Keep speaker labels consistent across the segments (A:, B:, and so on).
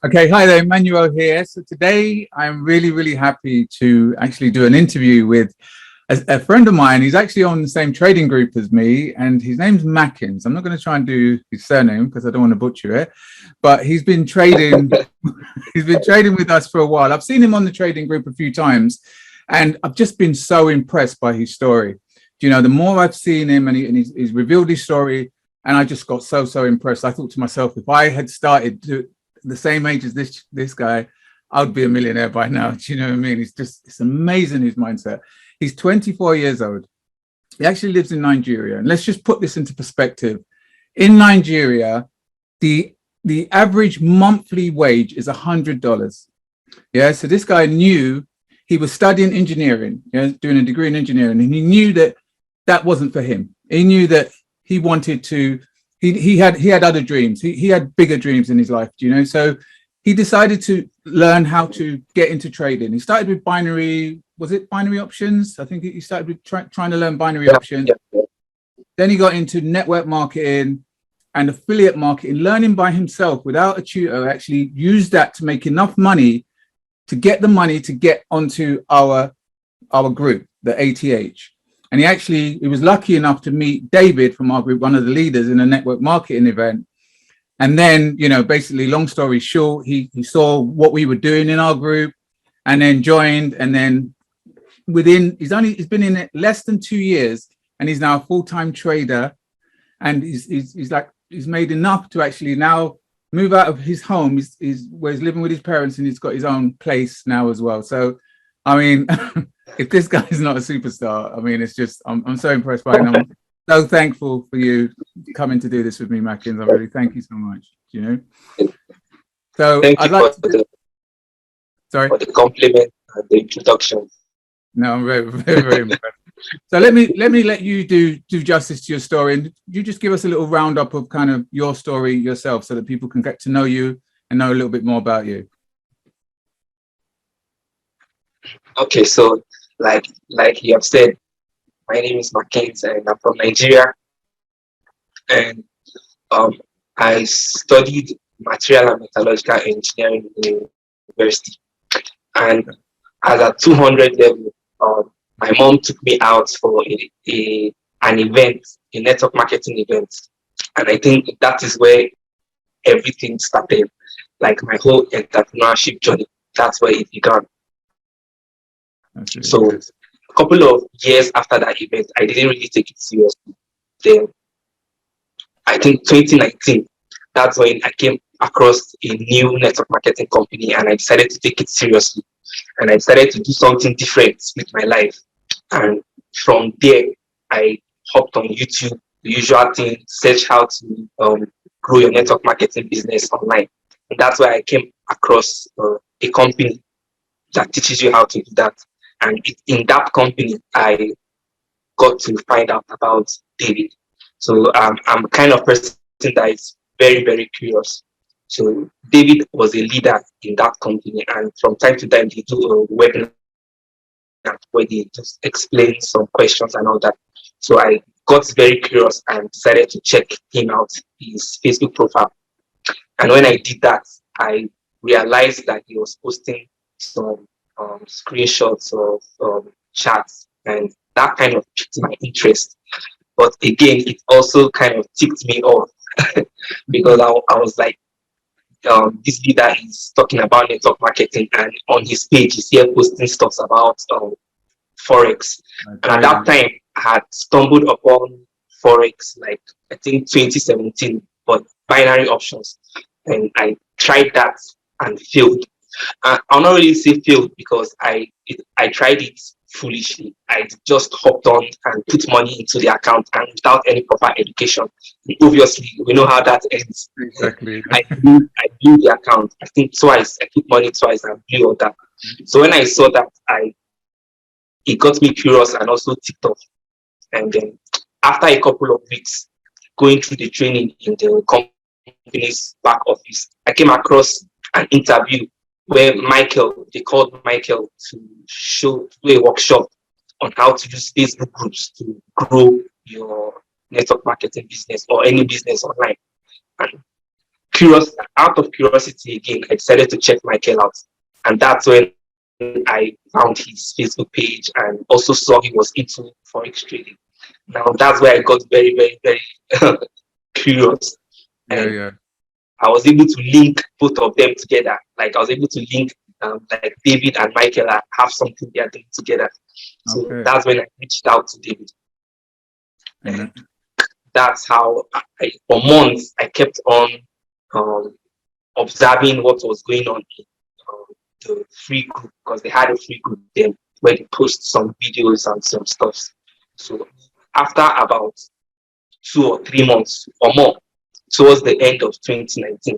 A: Okay, hi there, Emmanuel here. So today I'm really happy to actually do an interview with a friend of mine. He's actually on the same trading group as me, and his name's Mackins. I'm not going to try and do his surname because I don't want to butcher it, but he's been trading. He's been trading with us for a while. I've seen him on the trading group a few times, and I've just been so impressed by his story. You know, the more I've seen him, and he's revealed his story, and I just got so impressed. I thought to myself, if I had started the same age as this guy, I'd be a millionaire by now. Do you know what I mean? It's amazing, his mindset. He's 24 years old. He actually lives in Nigeria. And let's just put this into perspective. In Nigeria, the average monthly wage is $100. Yeah. So this guy knew he was studying engineering, doing a degree in engineering, and he knew that that wasn't for him. He knew that he wanted to. He had other dreams. He had bigger dreams in his life, so he decided to learn how to get into trading. He started with binary options? I think he started with trying to learn binary options.
B: Yeah.
A: Then he got into network marketing and affiliate marketing, learning by himself without a tutor. Actually used that to make enough money to get the money to get onto our group, the ATH. And he was lucky enough to meet David from our group, one of the leaders, in a network marketing event. And then, basically, long story short, he saw what we were doing in our group and then joined. And then he's been in it less than 2 years, and he's now a full-time trader. And he's made enough to actually now move out of his home. Where he's living with his parents, and he's got his own place now as well. So, I mean, if this guy is not a superstar, I mean, it's just, I'm so impressed by him. I'm so thankful for you coming to do this with me, Mackins. I really thank you so much, So
B: Thank
A: I'd
B: you
A: like
B: for
A: to... Sorry?
B: for the compliment and the introduction.
A: No, I'm very impressed. So let you do justice to your story, and you just give us a little roundup of kind of your story yourself so that people can get to know you and know a little bit more about you.
B: Okay, so like you have said, my name is Mackins and I'm from Nigeria, and I studied material and metallurgical engineering in university. And as a 200 level, my mom took me out for an event, a network marketing event, and I think that is where everything started. Like my whole entrepreneurship journey, that's where it began. So a couple of years after that event, I didn't really take it seriously. Then I think 2019, that's when I came across a new network marketing company, and I decided to take it seriously. And I decided to do something different with my life. And from there, I hopped on YouTube, the usual thing, search how to grow your network marketing business online. And that's where I came across a company that teaches you how to do that. And in that company, I got to find out about David. So I'm kind of person that is very curious. So David was a leader in that company, and from time to time they do a webinar where they just explain some questions and all that. So I got very curious and decided to check him out, his Facebook profile. And when I did that, I realized that he was posting some screenshots of chats, and that kind of piqued my interest. But again, it also kind of ticked me off because I was like, this leader is talking about network marketing, and on his page he's here posting stuff about Forex. And at that time, I had stumbled upon Forex, like I think 2017, but binary options, and I tried that and failed. I'll not really say failed because I tried it foolishly. I just hopped on and put money into the account, and without any proper education. Obviously, we know how that ends.
A: Exactly.
B: I blew the account. I think twice. I put money twice and blew all that. So when I saw that, it got me curious and also ticked off. And then after a couple of weeks going through the training in the company's back office, I came across an interview where they called Michael to do a workshop on how to use Facebook groups to grow your network marketing business or any business online. And out of curiosity again, I decided to check Michael out. And that's when I found his Facebook page and also saw he was into Forex trading. Now that's where I got very, very, very curious. And
A: Yeah.
B: I was able to link both of them together. Like I was able to link like David and Michael have something they are doing together. So that's when I reached out to David. And that's how for months I kept on observing what was going on in the free group, because they had a free group then where they post some videos and some stuff. So after about 2 or 3 months or more, towards the end of 2019,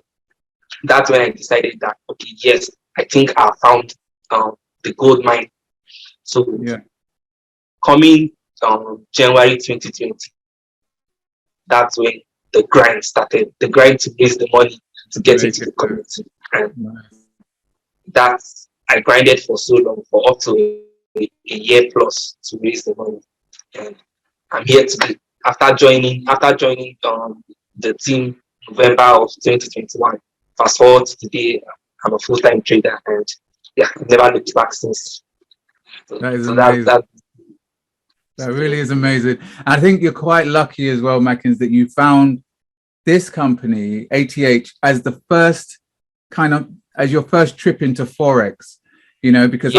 B: that's when I decided that, okay, yes, I think I found the gold mine. So coming January 2020, that's when the grind started, the grind to raise the money to get into the community. And that's, I grinded for so long, for up to a year plus to raise the money. And I'm here today. After joining the team November of 2021, fast forward to today, I'm a full-time trader, and I've never looked back since.
A: That is amazing. That really is amazing. I think you're quite lucky as well, Mackins, that you found this company, ATH, as the first as your first trip into Forex, because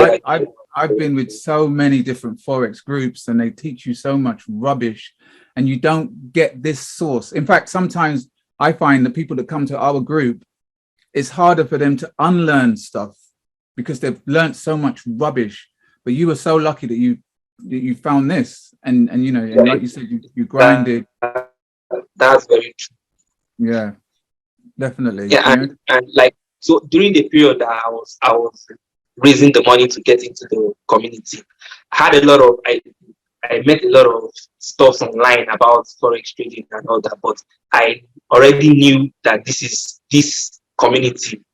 A: I've been with so many different Forex groups and they teach you so much rubbish and you don't get this source. In fact, sometimes I find the people that come to our group, it's harder for them to unlearn stuff because they've learned so much rubbish. But you were so lucky that you found this and like you said, you grinded.
B: That's very true.
A: Yeah, definitely.
B: And like, so during the period that I was raising the money to get into the community, I met a lot of stuff online about Forex trading and all that, but I already knew that this community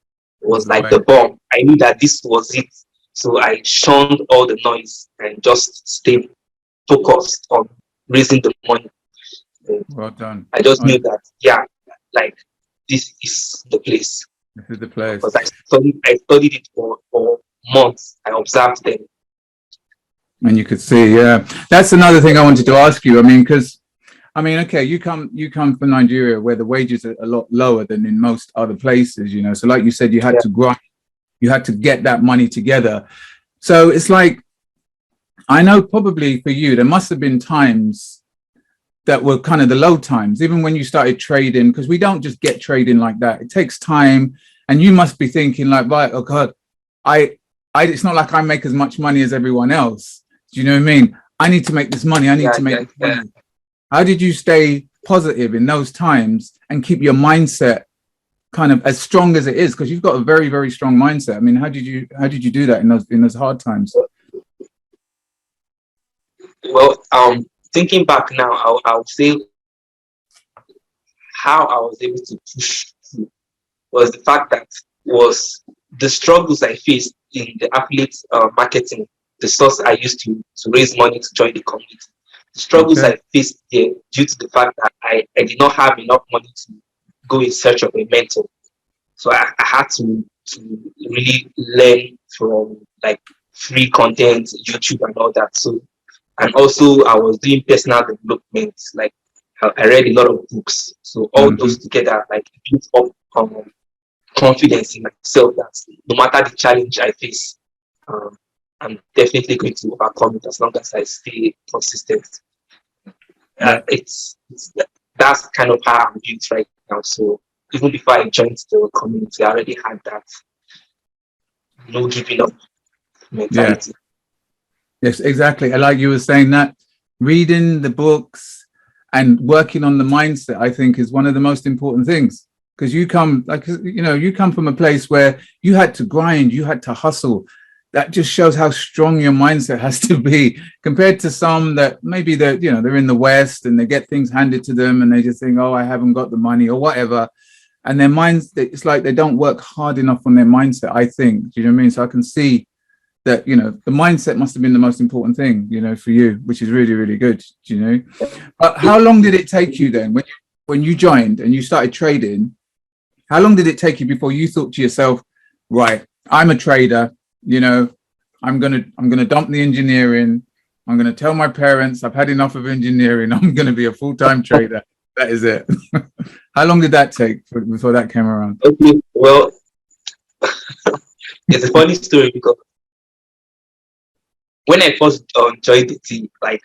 B: was like the bomb. I knew that this was it. So I shunned all the noise and just stayed focused on raising the money.
A: Well done.
B: I just knew that, like, this is the place.
A: This is the place.
B: Because I studied it for months. I observed them.
A: And you could see, that's another thing I wanted to ask you. Okay, you come from Nigeria where the wages are a lot lower than in most other places, So like you said, you had to grind, you had to get that money together. So it's like, I know probably for you, there must have been times that were kind of the low times, even when you started trading, because we don't just get trading like that. It takes time. And you must be thinking like, right, oh God, it's not like I make as much money as everyone else. Do you know what I mean? I need to make this money. I need to make this money. How did you stay positive in those times and keep your mindset kind of as strong as it is? Because you've got a very, very strong mindset. I mean, how did you do that in those hard times?
B: Well, thinking back now, I would say how I was able to push through was the fact that was the struggles I faced in the affiliate marketing, the source I used to raise money to join the community. The struggles I faced there due to the fact that I did not have enough money to go in search of a mentor. So I had to really learn from like free content, YouTube and all that. So, and also I was doing personal development, like I read a lot of books. So all those together, like built up confidence in myself that no matter the challenge I face, I'm definitely going to overcome it as long as I stay consistent. That's kind of how I'm built right now. So even before I joined the community, I already had that no giving up mentality.
A: Yes, exactly. Like you were saying, that reading the books and working on the mindset, I think, is one of the most important things. Because you come from a place where you had to grind, you had to hustle. That just shows how strong your mindset has to be compared to some that maybe they're in the West and they get things handed to them and they just think, oh, I haven't got the money or whatever. And their minds, it's like they don't work hard enough on their mindset, I think. Do you know what I mean? So I can see that, the mindset must have been the most important thing, for you, which is really, really good, But how long did it take you then when you joined and you started trading? How long did it take you before you thought to yourself, right, I'm a trader, you know, I'm gonna dump the engineering. I'm gonna tell my parents I've had enough of engineering. I'm gonna be a full-time trader. That is it. How long did that take before that came around?
B: Okay, well, it's a funny story because when I first joined the team, like,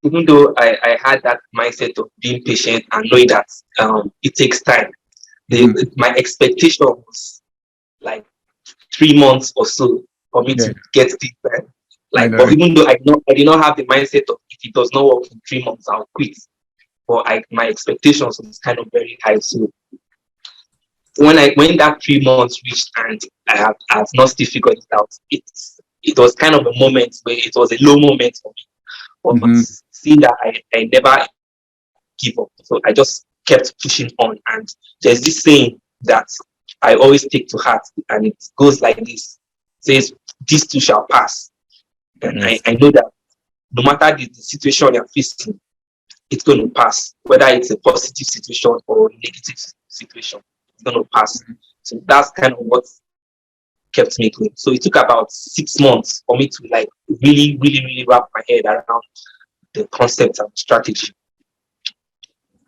B: even though I had that mindset of being patient and knowing that it takes time, my expectation was like 3 months or so for me to get this done. Like, but even though I did not have the mindset of if it does not work in 3 months, I'll quit. But my expectations was kind of very high. So when that 3 months reached and I have not still figured it out, it was kind of a moment where it was a low moment for me. But seeing that I never give up. So I just kept pushing on. And there's this saying that I always take to heart, and it goes like this. It says, this too shall pass. And I know that no matter the situation you're facing, it's going to pass. Whether it's a positive situation or a negative situation, it's going to pass. So that's kind of what kept me going. So it took about 6 months for me to like really, really, really wrap my head around the concept and strategy.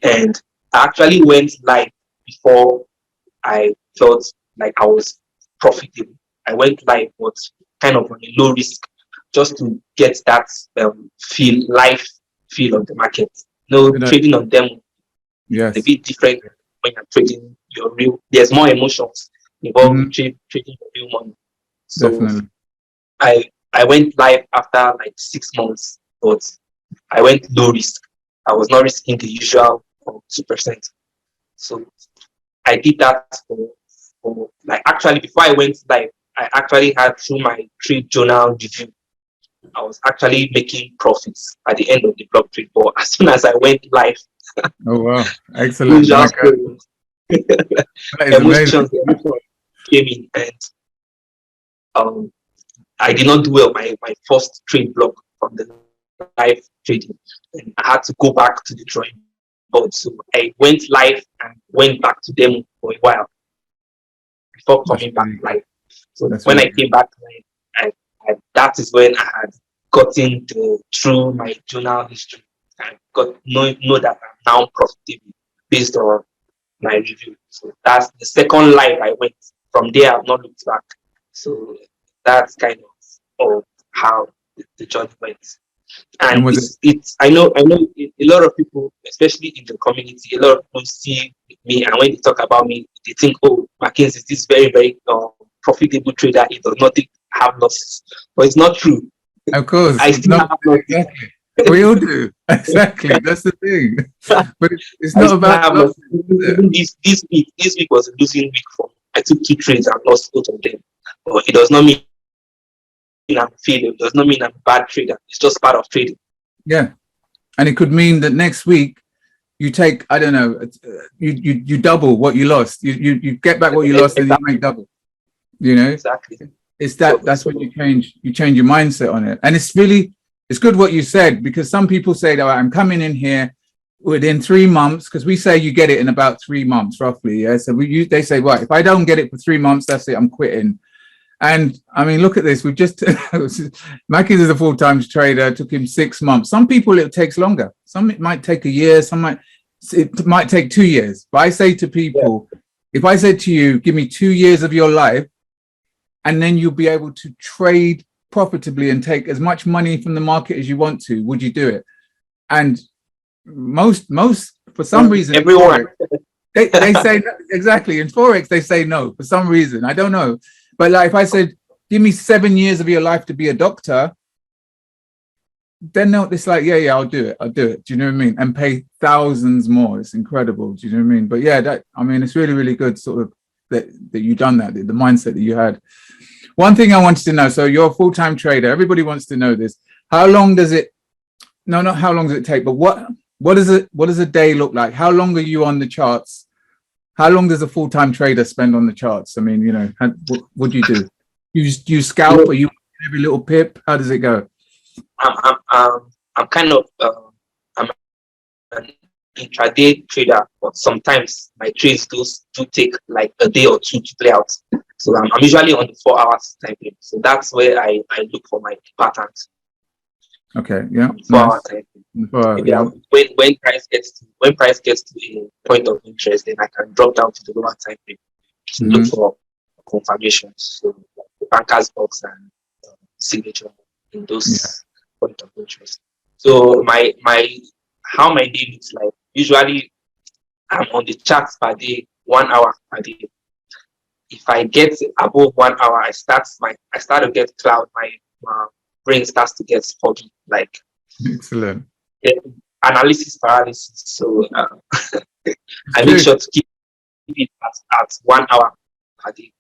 B: And I actually went live before I felt like I was profitable. I went live, but kind of on a low risk, just to get that life feel of the market. Trading on them is a bit different when you're trading your real. There's more emotions involved trading your real money. So definitely. I went live after like 6 months, but I went low risk. I was not risking the usual 2%. So I did that for like, actually before I went live, I actually had through my trade journal review, I was actually making profits at the end of the block trade. But as soon as I went live,
A: oh wow, excellent!
B: Emotions came in, and I did not do well my first trade block from the live trading, and I had to go back to the drawing board. So I went live and went back to them for a while before coming back live. So when I came back live, that is when I had gotten through my journal history and know that I'm now profitable based on my review. So that's the second live I went. From there, I've not looked back. So that's kind of how the journey went. And I know a lot of people, especially in the community, a lot of people see me, and when they talk about me, they think, oh, Mackins is this very, very profitable trader. He does not have losses. But it's not true.
A: Of course.
B: I still have losses.
A: Exactly. We all do. Exactly. That's the thing. But it's not about losses.
B: Even this week was a losing week for me. I took 2 trades and lost both of them. But it does not mean I'm failing. It does not mean I'm a bad trader. It's just part of trading.
A: Yeah. And it could mean that next week you take, I don't know, you double what you lost. You get back what you lost, and you make double. You know?
B: Exactly.
A: It's that's when you change your mindset on it. And it's good what you said, because some people say that I'm coming in here within 3 months, because we say you get it in about 3 months roughly. Yeah. So they say, right, if I don't get it for 3 months, that's it, I'm quitting. And I mean, look at this. We've just Mackins is a full-time trader. It took him 6 months. Some people it takes longer. Some it might take a year. It might take 2 years. But I say to people, if I said to you, give me 2 years of your life, and then you'll be able to trade profitably and take as much money from the market as you want to, would you do it? And most for some reason,
B: everyone
A: they say exactly. In Forex, they say no for some reason. I don't know. But like if I said, give me 7 years of your life to be a doctor, then it's like, yeah, I'll do it. Do you know what I mean? And pay thousands more. It's incredible. Do you know what I mean? But yeah, it's really, really good sort of that you done that, the mindset that you had. One thing I wanted to know, so you're a full-time trader. Everybody wants to know this. How long does it, no, not how long does it take, but what does a day look like? How long are you on the charts? How long does a full-time trader spend on the charts? I mean, what do you do? You scalp? Are you every little pip? How does it go?
B: I'm kind of I'm an intraday trader, but sometimes my trades do take like a day or two to play out. So I'm usually on the 4 hours time frame. So that's where I look for my patterns.
A: Okay, yeah,
B: 4 hour
A: nice.
B: time frame.
A: Maybe
B: Yeah, when price gets to a point of interest, then I can drop down to the lower time frame to look for confirmations. So the banker's box and signature in
A: yeah,
B: those point of interest. So my how my day looks like. Usually I'm on the charts per day, 1 hour per day. If I get above 1 hour, I start to get cloud. My brain starts to get foggy, like
A: excellent.
B: eh, analysis paralysis. So
A: It's
B: I make
A: true.
B: sure to keep it at 1 hour per day.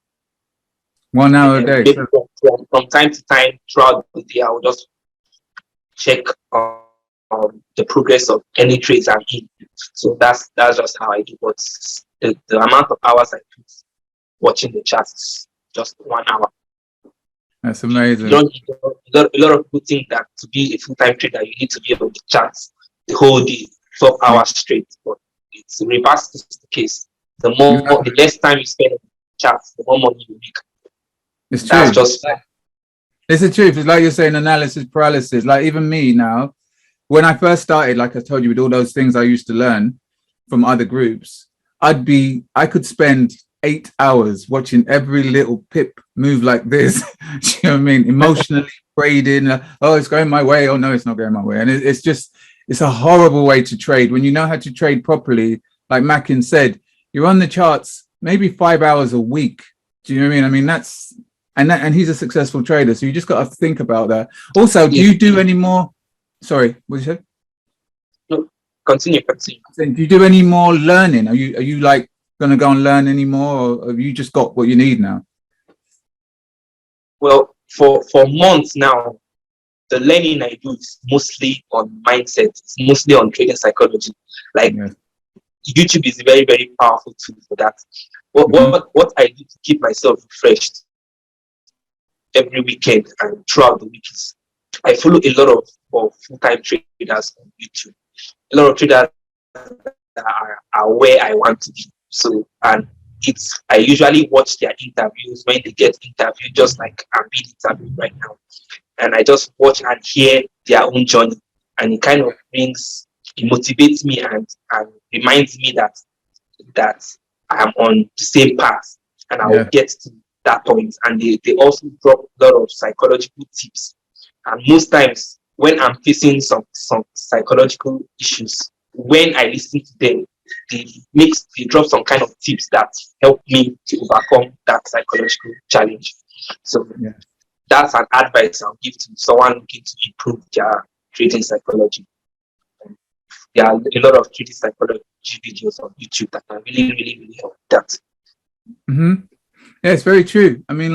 A: 1 hour
B: And
A: a
B: then
A: day.
B: maybe from time to time throughout the day, I will just check the progress of any trades I'm in. So that's just how I do. But the amount of hours I put watching the charts is just 1 hour.
A: That's
B: You
A: amazing.
B: don't need a lot of people think that to be a full-time trader, you need to be on the charts the whole day, 12
A: Yeah,
B: hours straight. But it's reverse the case. The
A: exactly.
B: less time you spend on the charts, the more money you make.
A: It's
B: That's
A: true.
B: just
A: It's the truth. It's like you're saying, analysis paralysis. Like even me now, when I first started, like I told you, with all those things I used to learn from other groups, I could spend 8 hours watching every little pip move like this. Do you know what I mean? Emotionally trading. Oh, it's going my way. Oh no, it's not going my way. And it's just, it's a horrible way to trade. When you know how to trade properly, like Mackins said, you're on the charts maybe 5 hours a week. Do you know what I mean? I mean, and he's a successful trader. So you just got to think about that. Also, do
B: yeah.
A: you do any more? Sorry, what did you say?
B: No, continue.
A: Do you do any more learning? Are you like going to go and learn any more, or have you just got what you need now?
B: Well, for months now, the learning I do is mostly on mindset. It's mostly on trading psychology. Like
A: Yes.
B: YouTube is a very, very powerful tool for that. What
A: Mm-hmm.
B: what I do to keep myself refreshed every weekend and throughout the week is I follow a lot of full-time traders on YouTube. A lot of traders that are where I want to be. So and I usually watch their interviews when they get interviewed, just like I'm being interviewed right now. And I just watch and hear their own journey. And it kind of it motivates me and reminds me that I am on the same path and I will
A: Yeah.
B: get to that point. And they also drop a lot of psychological tips. And most times when I'm facing some psychological issues, when I listen to them, they drop some kind of tips that help me to overcome that psychological challenge. So
A: Yeah.
B: that's an advice I'll give to someone looking to improve their trading psychology. There are a lot of trading psychology videos on YouTube that can really, really, really help that.
A: Mm-hmm. Yeah, it's very true. I mean,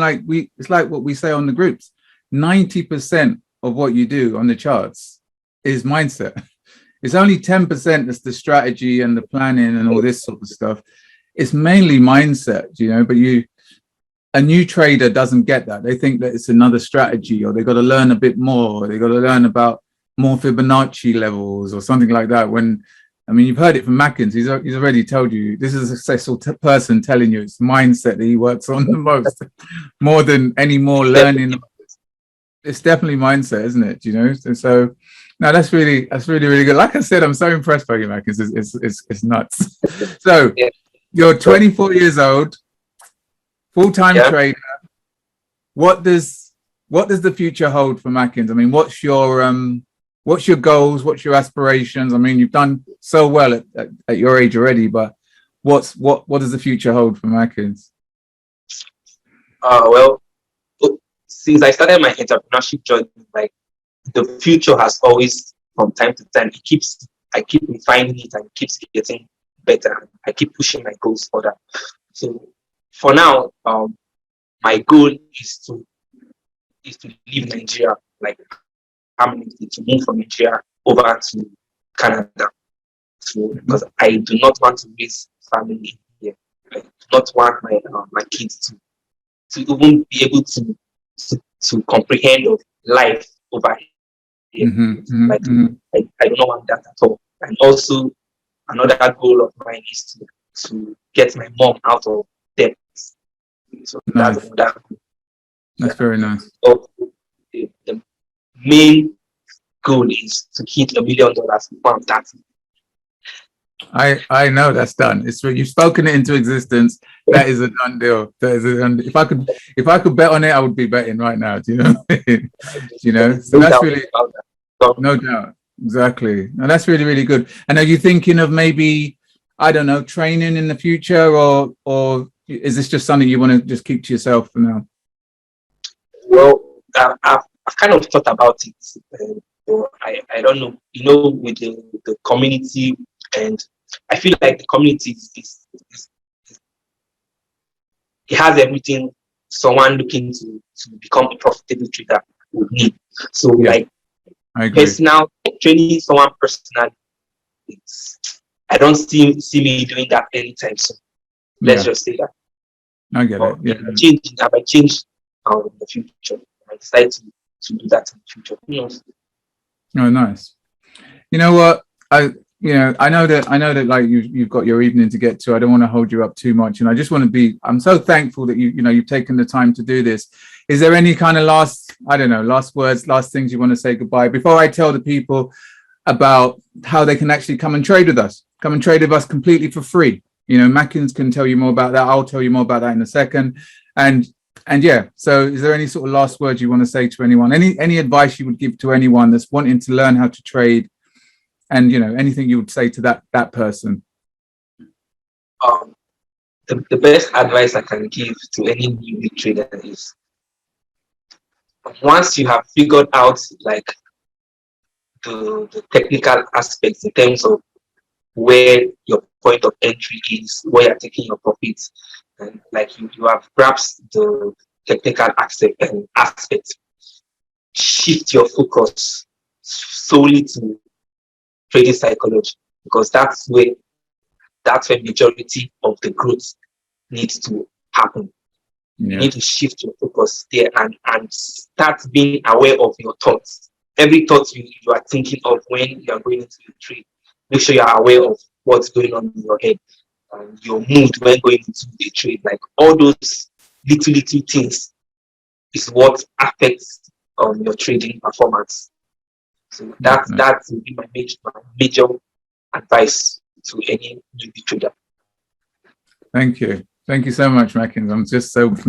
A: it's like what we say on the groups. 90% of what you do on the charts is mindset. It's only 10% that's the strategy and the planning and all this sort of stuff. It's mainly mindset, but a new trader doesn't get that. They think that it's another strategy, or they got to learn a bit more, or they got to learn about more Fibonacci levels or something like that. When, I mean, you've heard it from Mackins. He's already told you this is a successful person telling you it's mindset that he works on the most, more than any more learning. It's definitely mindset, isn't it? So no, that's really, really good. Like I said, I'm so impressed by you, Mackins. It's nuts. So
B: Yeah.
A: you're 24 years old, full-time
B: Yeah.
A: trader. What does the future hold for Mackins? I mean, what's your goals? What's your aspirations? I mean, you've done so well at your age already, but what does the future hold for Mackins?
B: Well, since I started my entrepreneurship journey, like the future has always, from time to time, I keep refining it and it keeps getting better. I keep pushing my goals further. So for now, my goal is to leave Nigeria, like permanently, to move from Nigeria over to Canada. So because I do not want to raise family here. I do not want my kids to even be able to comprehend of life over here.
A: Mm-hmm, mm-hmm,
B: Like
A: mm-hmm.
B: I don't want that at all. And also another goal of mine is to get my mom out of debt. So
A: Nice.
B: that's
A: That's very nice.
B: so the main goal is to hit $1 million before I'm 30.
A: I know that's done. It's you've spoken it into existence. That is a done deal. That is a done. If I could bet on it, I would be betting right now. Do you know? You know. So that's really no doubt. Exactly. And that's really, really good. And are you thinking of maybe, I don't know, training in the future, or is this just something you want to just keep to yourself for now?
B: Well, I've kind of thought about it. But I don't know. You know, with the community, and I feel like the community is it has everything someone looking to become a profitable trader would need. So like personal training someone personally, I don't see me doing that anytime soon. Let's just say that.
A: I get it. Yeah.
B: I might change in the future. I decide to do that in the future. Who knows?
A: Oh, nice. You know what? I know that like you've got your evening to get to. I don't want to hold you up too much, and I just want to be. I'm so thankful that you've taken the time to do this. Is there any kind of last words, last things you want to say goodbye before I tell the people about how they can actually come and trade with us? Come and trade with us completely for free. You know, Mackins can tell you more about that. I'll tell you more about that in a second. And yeah, so is there any sort of last words you want to say to anyone? Any advice you would give to anyone that's wanting to learn how to trade? And anything you would say to that person?
B: The best advice I can give to any new trader is, once you have figured out like the technical aspects in terms of where your point of entry is, where you're taking your profits, and like you have grasped the technical aspect, shift your focus solely to trading psychology, because that's where majority of the growth needs to happen. You need to shift your focus there and start being aware of your thoughts. Every thought you are thinking of when you are going into your trade, make sure you are aware of what's going on in your head and your mood when going into the trade. Like all those little things is what affects your trading performance. So that would be my major advice to any newbie trader.
A: Thank you so much, Mackins. I'm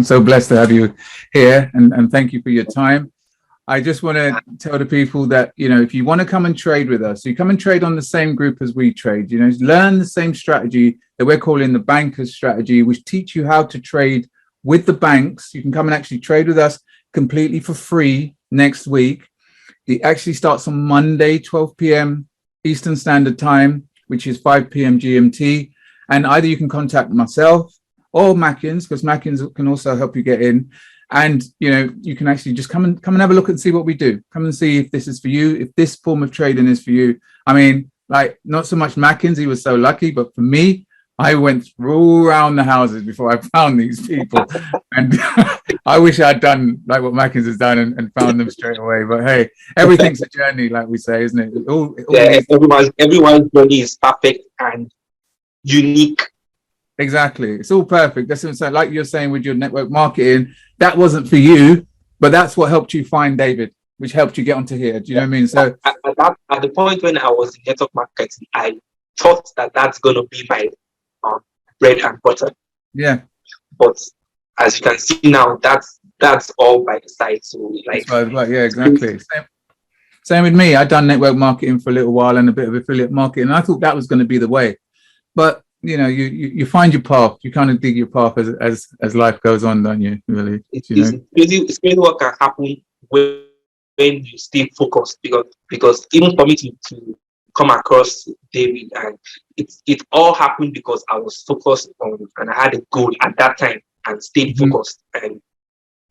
A: so blessed to have you here, and thank you for your time. I just want to tell the people that if you want to come and trade with us, you come and trade on the same group as we trade. Learn the same strategy that we're calling the banker's strategy, which teach you how to trade with the banks. You can come and actually trade with us completely for free next week. It actually starts on Monday, 12 p.m. Eastern Standard Time, which is 5 p.m. GMT. And either you can contact myself or Mackins, because Mackins can also help you get in. And you can actually just come and have a look and see what we do. Come and see if this is for you, if this form of trading is for you. I mean, like, not so much Mackins, he was so lucky, but for me, I went all around the houses before I found these people. And I wish I'd done like what Mackins has done and found them straight away. But hey, everything's a journey, like we say, isn't it?
B: Everyone's journey is perfect and unique.
A: Exactly. It's all perfect. That's what I'm saying. Like you're saying with your network marketing, that wasn't for you, but that's what helped you find David, which helped you get onto here. Do you know what I mean? So
B: at the point when I was in network marketing, I thought that's going to be my bread and butter.
A: Yeah.
B: But as you can see now, that's all by the side. So like,
A: yeah, exactly. Same with me. I'd done network marketing for a little while and a bit of affiliate marketing. And I thought that was going to be the way. But you find your path. You kind of dig your path as life goes on, don't you? Really,
B: it's crazy what can happen when you stay focused. Because even for me to come across David, and it all happened because I was focused on, and I had a goal at that time and stayed focused.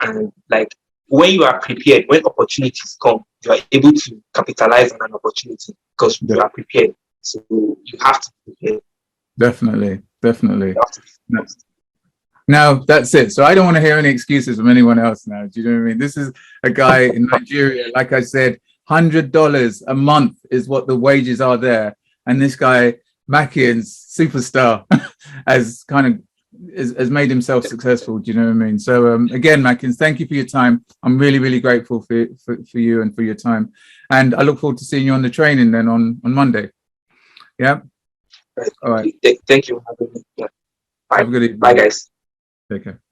B: And like, when you are prepared, when opportunities come, you are able to capitalize on an opportunity because you are prepared. So you have to be prepared.
A: Definitely. Now that's it. So I don't want to hear any excuses from anyone else now. Do you know what I mean? This is a guy in Nigeria, like I said, $100 a month is what the wages are there. And this guy Mackins, superstar, has kind of has made himself successful. Do you know what I mean? So again, Mackins, thank you for your time. I'm really, really grateful for you and for your time. And I look forward to seeing you on the training then on Monday. Yeah.
B: Right.
A: All right.
B: Thank you for having me. Yeah. Bye.
A: Have a good evening.
B: Bye, guys.
A: Take care.